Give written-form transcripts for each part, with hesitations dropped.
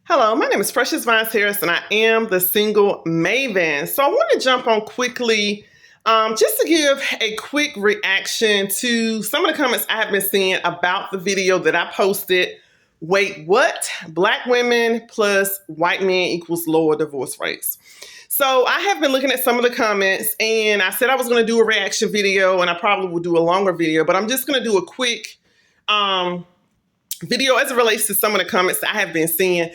Hello, my name is Precious Vines Harris, and I am the single maven. So I want to jump on quickly just to give a quick reaction to some of the comments I have been seeing about the video that I posted. Wait, what? Black women plus white men equals lower divorce rates. So I have been looking at some of the comments, and I said I was going to do a reaction video, and I probably will do a longer video, but I'm just going to do a quick video as it relates to some of the comments that I have been seeing.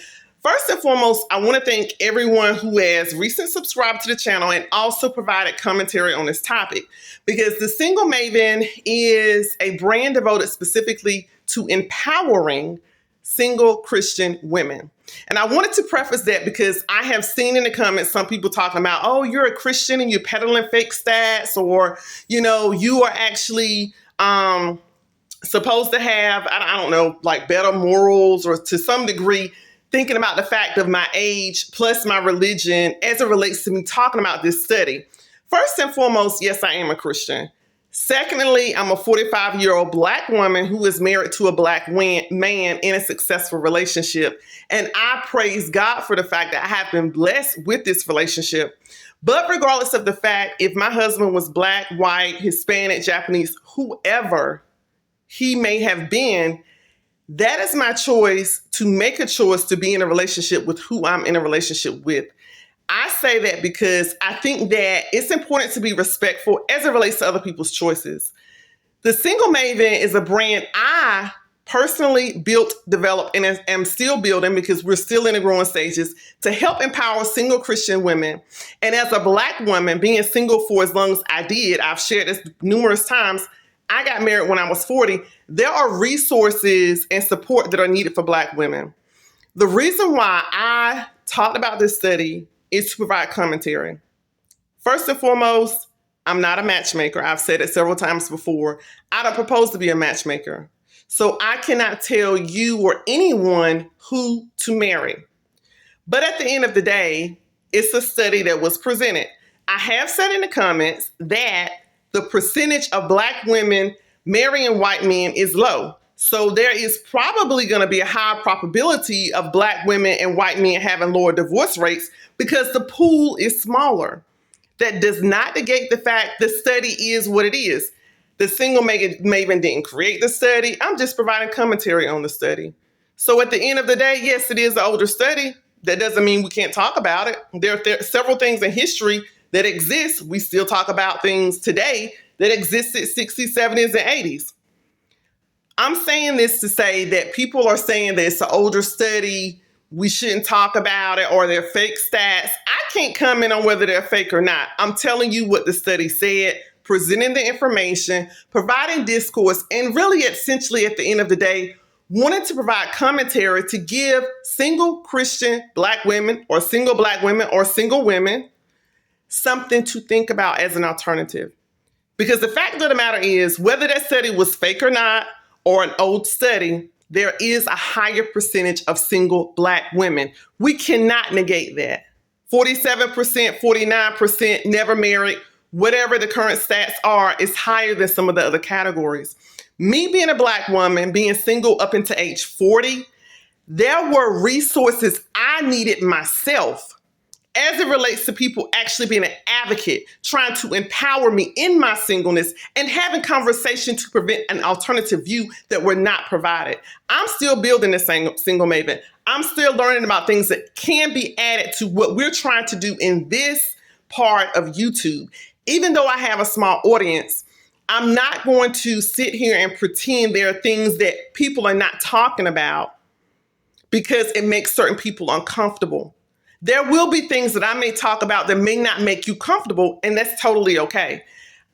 First and foremost, I want to thank everyone who has recently subscribed to the channel and also provided commentary on this topic, because the Single Maven is a brand devoted specifically to empowering single Christian women. And I wanted to preface that because I have seen in the comments some people talking about, oh, you're a Christian and you're peddling fake stats, or, you are actually supposed to have, I don't know, like better morals, or to some degree, thinking about the fact of my age plus my religion as it relates to me talking about this study. First and foremost, yes, I am a Christian. Secondly, I'm a 45-year-old Black woman who is married to a Black man in a successful relationship. And I praise God for the fact that I have been blessed with this relationship. But regardless of the fact, if my husband was Black, white, Hispanic, Japanese, whoever he may have been, that is my choice to make a choice to be in a relationship with who I'm in a relationship with. I say that because I think that it's important to be respectful as it relates to other people's choices. The Single Maven is a brand I personally built, developed, and am still building, because we're still in the growing stages, to help empower single Christian women. And as a Black woman, being single for as long as I did, I've shared this numerous times, I got married when I was 40. There are resources and support that are needed for Black women. The reason why I talked about this study is to provide commentary. First and foremost, I'm not a matchmaker. I've said it several times before. I don't propose to be a matchmaker. So I cannot tell you or anyone who to marry. But at the end of the day, it's a study that was presented. I have said in the comments that the percentage of Black women marrying white men is low. So there is probably going to be a high probability of Black women and white men having lower divorce rates because the pool is smaller. That does not negate the fact the study is what it is. The Single Maven didn't create the study. I'm just providing commentary on the study. So at the end of the day, yes, it is an older study. That doesn't mean we can't talk about it. There are several things in history that exist. We still talk about things today that existed 60s, 70s, and 80s. I'm saying this to say that people are saying that it's an older study, we shouldn't talk about it, or they're fake stats. I can't comment on whether they're fake or not. I'm telling you what the study said, presenting the information, providing discourse, and really essentially at the end of the day, wanted to provide commentary to give single Christian Black women, or single Black women, or single women something to think about as an alternative. Because the fact of the matter is, whether that study was fake or not, or an old study, there is a higher percentage of single Black women. We cannot negate that. 47%, 49%, never married, whatever the current stats are, is higher than some of the other categories. Me being a Black woman, being single up into age 40, there were resources I needed myself as it relates to people actually being an advocate, trying to empower me in my singleness and having conversation to prevent an alternative view that were not provided. I'm still building this Single Maven. I'm still learning about things that can be added to what we're trying to do in this part of YouTube. Even though I have a small audience, I'm not going to sit here and pretend there are things that people are not talking about because it makes certain people uncomfortable. There will be things that I may talk about that may not make you comfortable, and that's totally okay.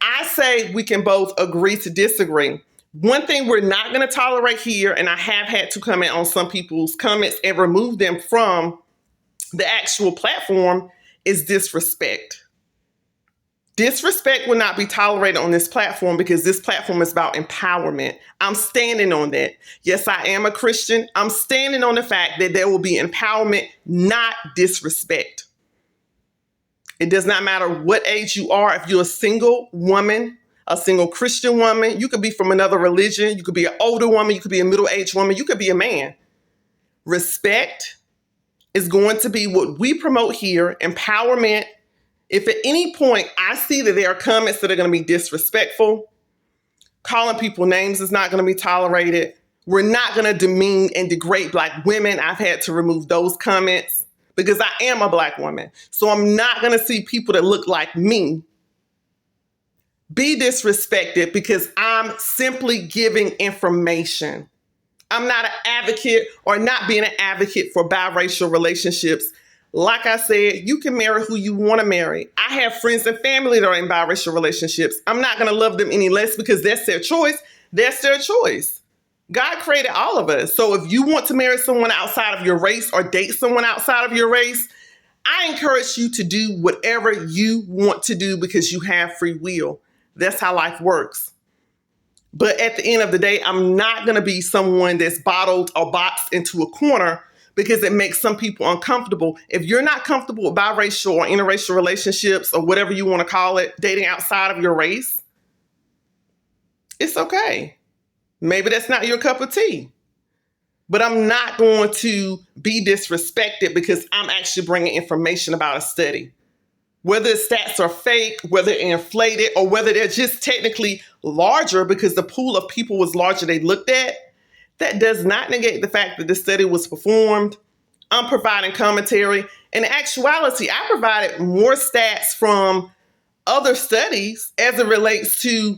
I say we can both agree to disagree. One thing we're not going to tolerate here, and I have had to comment on some people's comments and remove them from the actual platform, is disrespect. Disrespect will not be tolerated on this platform because this platform is about empowerment. I'm standing on that. Yes, I am a Christian. I'm standing on the fact that there will be empowerment, not disrespect. It does not matter what age you are. If you're a single woman, a single Christian woman, you could be from another religion. You could be an older woman. You could be a middle-aged woman. You could be a man. Respect is going to be what we promote here, empowerment. If at any point I see that there are comments that are going to be disrespectful, calling people names is not going to be tolerated. We're not going to demean and degrade Black women. I've had to remove those comments because I am a Black woman. So I'm not going to see people that look like me be disrespected because I'm simply giving information. I'm not an advocate or not being an advocate for biracial relationships. Like I said, you can marry who you want to marry. I have friends and family that are in biracial relationships. I'm not going to love them any less because that's their choice. That's their choice. God created all of us. So if you want to marry someone outside of your race or date someone outside of your race, I encourage you to do whatever you want to do because you have free will. That's how life works. But at the end of the day, I'm not going to be someone that's bottled or boxed into a corner because it makes some people uncomfortable. If you're not comfortable with biracial or interracial relationships or whatever you want to call it, dating outside of your race, it's okay. Maybe that's not your cup of tea. But I'm not going to be disrespected because I'm actually bringing information about a study. Whether the stats are fake, whether they're inflated, or whether they're just technically larger because the pool of people was larger they looked at, that does not negate the fact that the study was performed. I'm providing commentary. In actuality, I provided more stats from other studies as it relates to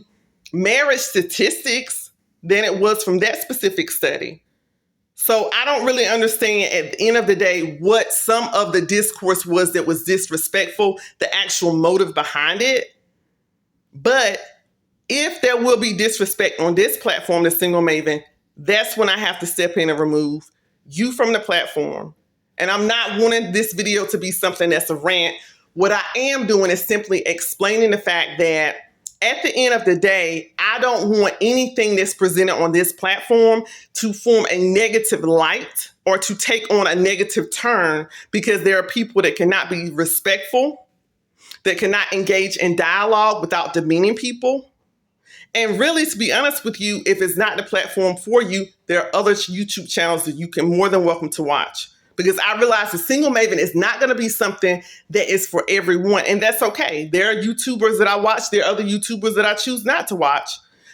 marriage statistics than it was from that specific study. So I don't really understand at the end of the day what some of the discourse was that was disrespectful, the actual motive behind it. But if there will be disrespect on this platform, the Single Maven, that's when I have to step in and remove you from the platform. And I'm not wanting this video to be something that's a rant. What I am doing is simply explaining the fact that at the end of the day, I don't want anything that's presented on this platform to form a negative light or to take on a negative turn because there are people that cannot be respectful, that cannot engage in dialogue without demeaning people. And really, to be honest with you, if it's not the platform for you, there are other YouTube channels that you can more than welcome to watch. Because I realize the Single Maven is not going to be something that is for everyone. And that's okay. There are YouTubers that I watch. There are other YouTubers that I choose not to watch.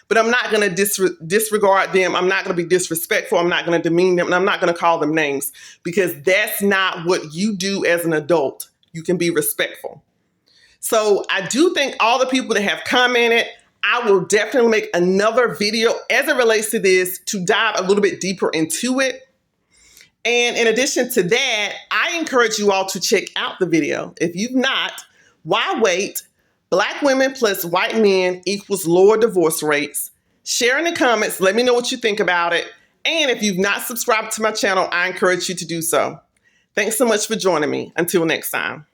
But I'm not going to disregard them. I'm not going to be disrespectful. I'm not going to demean them. And I'm not going to call them names. Because that's not what you do as an adult. You can be respectful. So I do thank all the people that have commented. I will definitely make another video as it relates to this to dive a little bit deeper into it. And in addition to that, I encourage you all to check out the video. If you've not, why wait? Black women plus white men equals lower divorce rates. Share in the comments. Let me know what you think about it. And if you've not subscribed to my channel, I encourage you to do so. Thanks so much for joining me. Until next time.